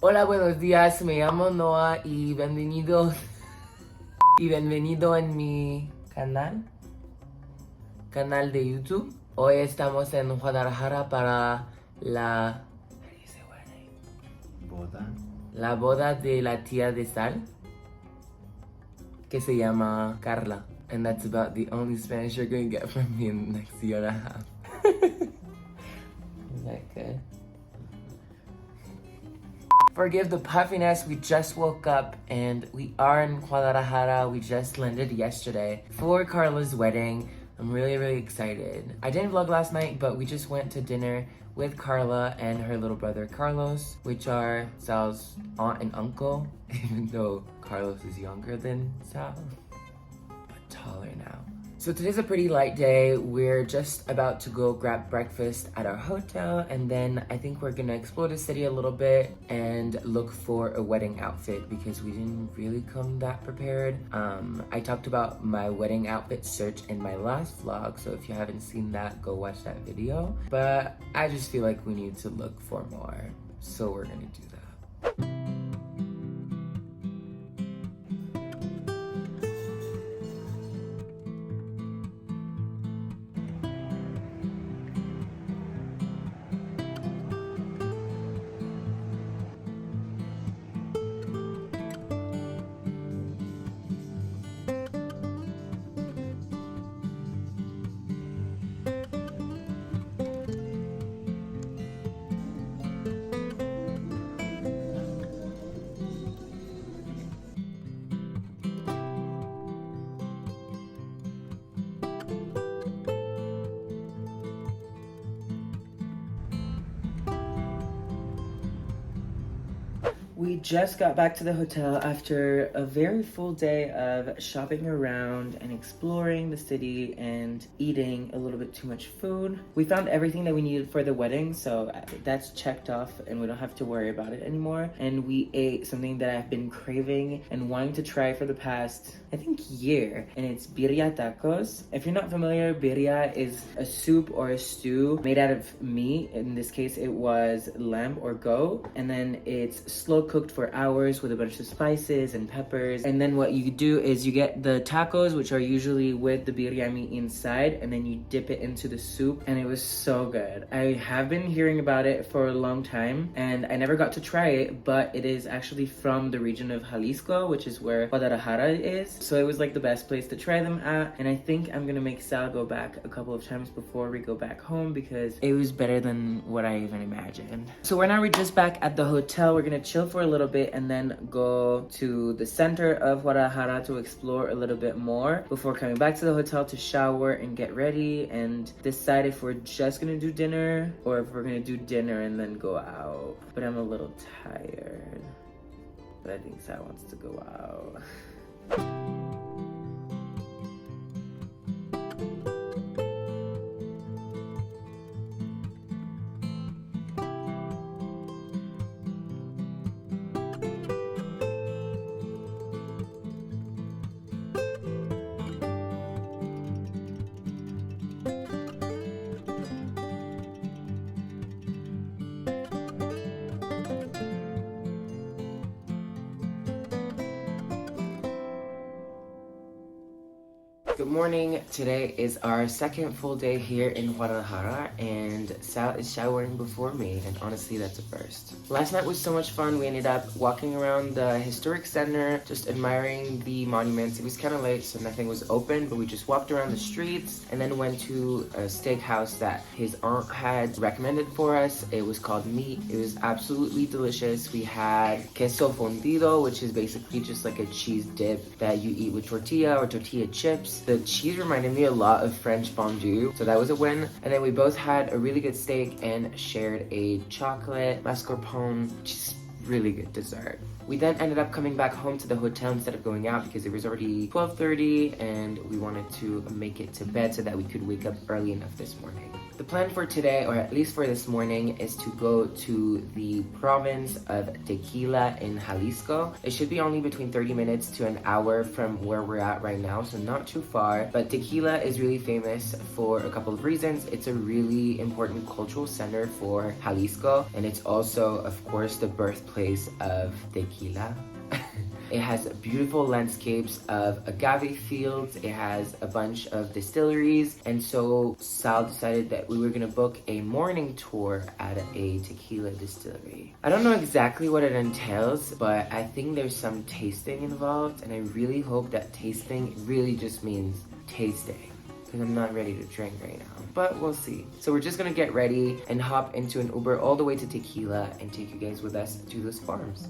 Hola, buenos días, me llamo Noah y bienvenido en mi canal de YouTube. Hoy estamos en Guadalajara para la Boda. la boda de la tía de Sal, que se llama Carla. And that's about the only Spanish you're gonna get from me in the next year and a half. Is that good? Forgive the puffiness, we just woke up and we are in Guadalajara. We just landed yesterday for Carla's wedding. I'm really excited. I didn't vlog last night, but we just went to dinner with Carla and her little brother Carlos, which are Sal's aunt and uncle, even though Carlos is younger than Sal, but taller now. So today's a pretty light day. We're just about to go grab breakfast at our hotel, and then I think we're gonna explore the city a little bit and look for a wedding outfit because we didn't really come that prepared. I talked about my wedding outfit search in my last vlog, so if you haven't seen that, go watch that video. But I just feel like we need to look for more, so we're gonna do that. We just got back to the hotel after a very full day of shopping around and exploring the city and eating a little bit too much food. We found everything that we needed for the wedding, so that's checked off and we don't have to worry about it anymore. And we ate something that I've been craving and wanting to try for the past, I think, year, and it's birria tacos. If you're not familiar, birria is a soup or a stew made out of meat. In this case, it was lamb or goat, and then it's slow cooked for hours with a bunch of spices and peppers. And then what you do is you get the tacos, which are usually with the birria meat inside, and then you dip it into the soup, and it was so good. I have been hearing about it for a long time, and I never got to try it, but it is actually from the region of Jalisco, which is where Guadalajara is. So it was like the best place to try them at, and I think I'm gonna make Sal go back a couple of times before we go back home because it was better than what I even imagined. So right now we're just back at the hotel. We're gonna chill for a little bit and then go to the center of Guadalajara to explore a little bit more before coming back to the hotel to shower and get ready and decide if we're just gonna do dinner or if we're gonna do dinner and then go out. But I'm a little tired, but I think Sal wants to go out. Good morning. Today is our second full day here in Guadalajara, and Sal is showering before me, and honestly, that's a first. Last night was so much fun. We ended up walking around the historic center, just admiring the monuments. It was kind of late, so nothing was open, but we just walked around the streets and then went to a steakhouse that his aunt had recommended for us. It was called Meat. It was absolutely delicious. We had queso fundido, which is basically just like a cheese dip that you eat with tortilla or tortilla chips. The cheese reminded me a lot of French fondue, so that was a win. And then we both had a really good steak and shared a chocolate mascarpone, which is really good dessert. We then ended up coming back home to the hotel instead of going out because it was already 12:30 and we wanted to make it to bed so that we could wake up early enough this morning. The plan for today, or at least for this morning, is to go to the province of Tequila in Jalisco. It should be only between 30 minutes to an hour from where we're at right now, so not too far. But Tequila is really famous for a couple of reasons. It's a really important cultural center for Jalisco, and it's also, of course, the birthplace of tequila. It has beautiful landscapes of agave fields. It has a bunch of distilleries. And so Sal decided that we were gonna book a morning tour at a tequila distillery. I don't know exactly what it entails, but I think there's some tasting involved. And I really hope that tasting really just means tasting, because I'm not ready to drink right now, but we'll see. So we're just gonna get ready and hop into an Uber all the way to Tequila and take you guys with us to those farms.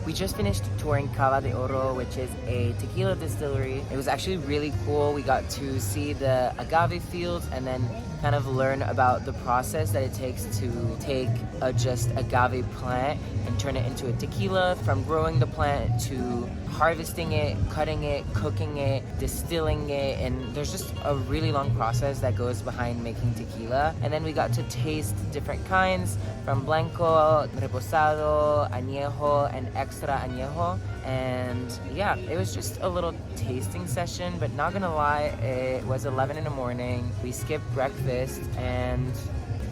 We just finished touring Cava de Oro, which is a tequila distillery. It was actually really cool. We got to see the agave fields and then kind of learn about the process that it takes to take a just agave plant and turn it into a tequila, from growing the plant to harvesting it, cutting it, cooking it, distilling it, and there's just a really long process that goes behind making tequila. And then we got to taste different kinds, from blanco, reposado, añejo, and extra añejo. And yeah, it was just a little tasting session, but not gonna lie, it was 11 in the morning. We skipped breakfast and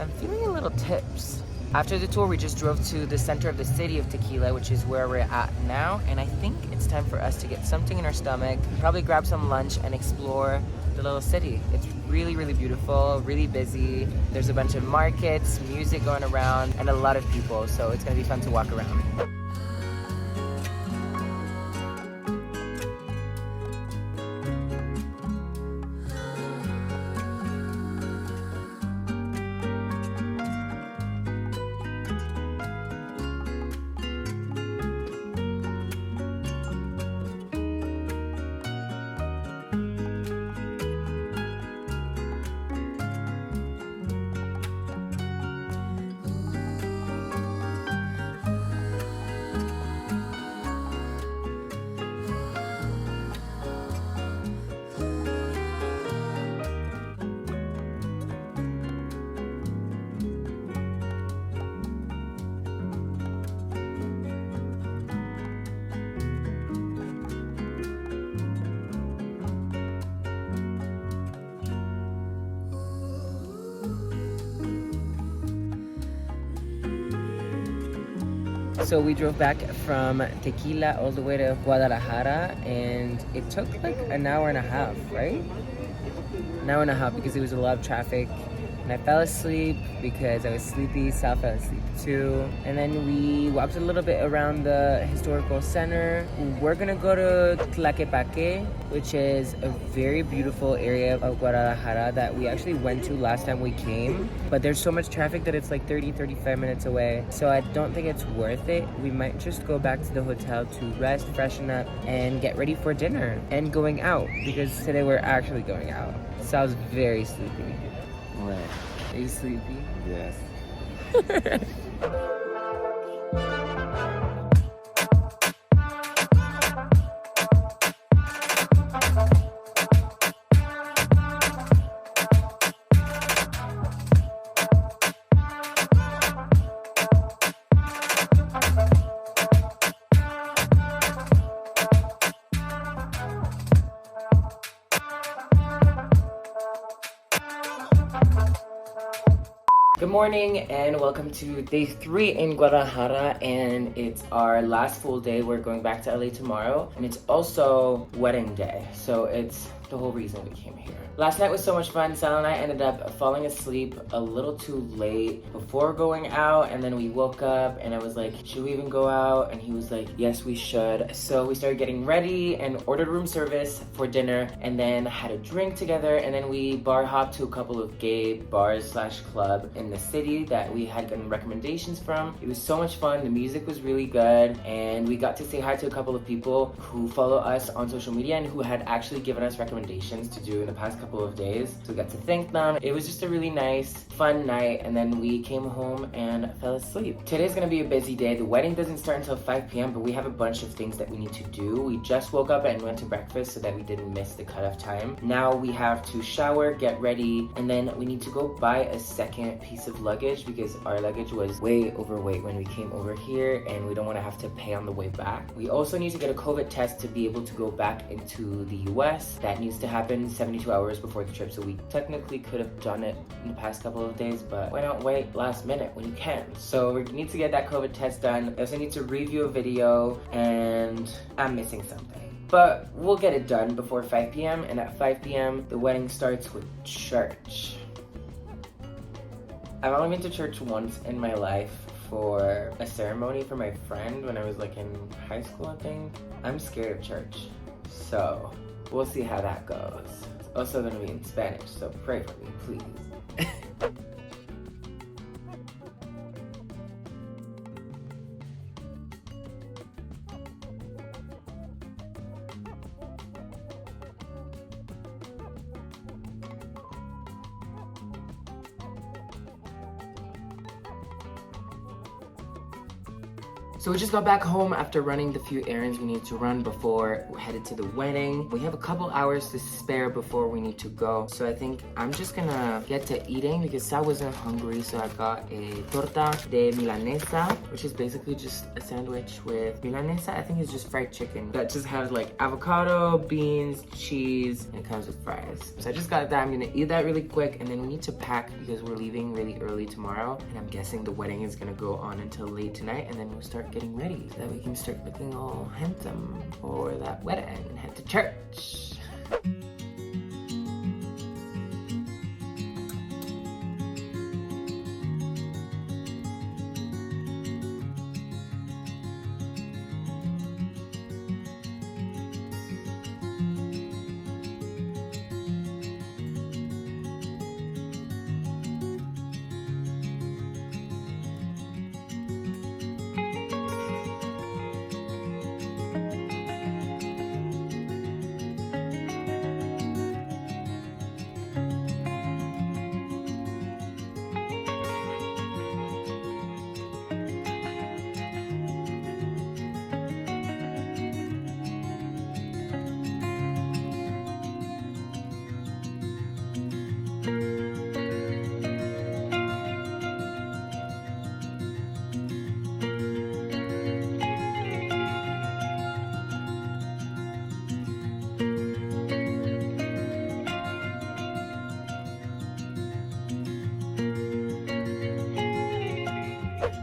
I'm feeling a little tips. After the tour, we just drove to the center of the city of Tequila, which is where we're at now. And I think it's time for us to get something in our stomach, probably grab some lunch and explore the little city. It's really, really beautiful, really busy. There's a bunch of markets, music going around, and a lot of people. So it's gonna be fun to walk around. So we drove back from Tequila all the way to Guadalajara, and it took like an hour and a half, right? An hour and a half, because there was a lot of traffic. And I fell asleep because I was sleepy. Sal fell asleep too. And then we walked a little bit around the historical center. We're gonna go to Tlaquepaque, which is a very beautiful area of Guadalajara that we actually went to last time we came. But there's so much traffic that it's like 30-35 minutes away. So I don't think it's worth it. We might just go back to the hotel to rest, freshen up, and get ready for dinner and going out, because today we're actually going out. Sal's very sleepy. What? Are you sleepy? Yes. Good morning and welcome to day 3 in Guadalajara, and it's our last full day. We're going back to LA tomorrow, and it's also wedding day, so it's the whole reason we came here. Last night was so much fun. Sal and I ended up falling asleep a little too late before going out, and then we woke up and I was like, should we even go out? And he was like, yes, we should. So we started getting ready and ordered room service for dinner, and then had a drink together, and then we bar hopped to a couple of gay bars slash club in the city that we had gotten recommendations from. It was so much fun. The music was really good, and we got to say hi to a couple of people who follow us on social media and who had actually given us recommendations to do in the past couple of days. So we got to thank them. It was just a really nice, fun night, and then we came home and fell asleep. Today's gonna be a busy day. The wedding doesn't start until 5 p.m., but we have a bunch of things that we need to do. We just woke up and went to breakfast so that we didn't miss the cutoff time. Now we have to shower, get ready, and then we need to go buy a second piece of luggage because our luggage was way overweight when we came over here, and we don't want to have to pay on the way back. We also need to get a COVID test to be able to go back into the US. That needs to happen 72 hours before the trip, so we technically could have done it in the past couple of days, but why not wait last minute when you can? So we need to get that COVID test done. I also need to review a video, and I'm missing something. But we'll get it done before 5 p.m. and at 5 p.m. the wedding starts with church. I've only been to church once in my life for a ceremony for my friend when I was like in high school, I think. I'm scared of church, so we'll see how that goes. It's also gonna be in Spanish, so pray for me, please. So we just got back home after running the few errands we need to run before we're headed to the wedding. We have a couple hours to spare before we need to go. So I think I'm just gonna get to eating because Sal wasn't hungry. So I got a torta de milanesa, which is basically just a sandwich with milanesa. I think it's just fried chicken that just has like avocado, beans, cheese, and it comes with fries. So I just got that. I'm gonna eat that really quick, and then we need to pack because we're leaving really early tomorrow. And I'm guessing the wedding is gonna go on until late tonight, and then we'll start getting ready so that we can start looking all handsome for that wedding and head to church.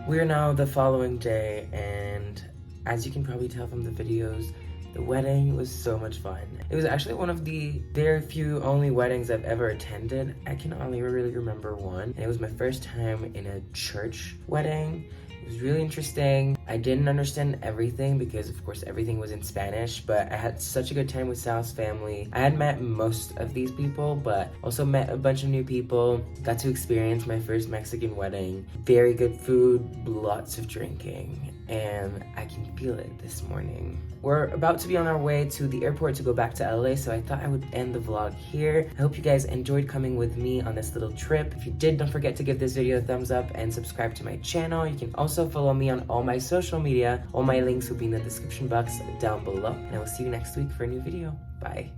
We're now the following day, and as you can probably tell from the videos, the wedding was so much fun. It was actually one of the very few only weddings I've ever attended. I can only really remember one, and it was my first time in a church wedding. It was really interesting. I didn't understand everything because, of course, everything was in Spanish, but I had such a good time with Sal's family. I had met most of these people, but also met a bunch of new people. Got to experience my first Mexican wedding. Very good food, lots of drinking, and I can feel it this morning. We're about to be on our way to the airport to go back to LA, so I thought I would end the vlog here. I hope you guys enjoyed coming with me on this little trip. If you did, don't forget to give this video a thumbs up and subscribe to my channel. You can also follow me on all my social media. All my links will be in the description box down below. And I will see you next week for a new video. Bye.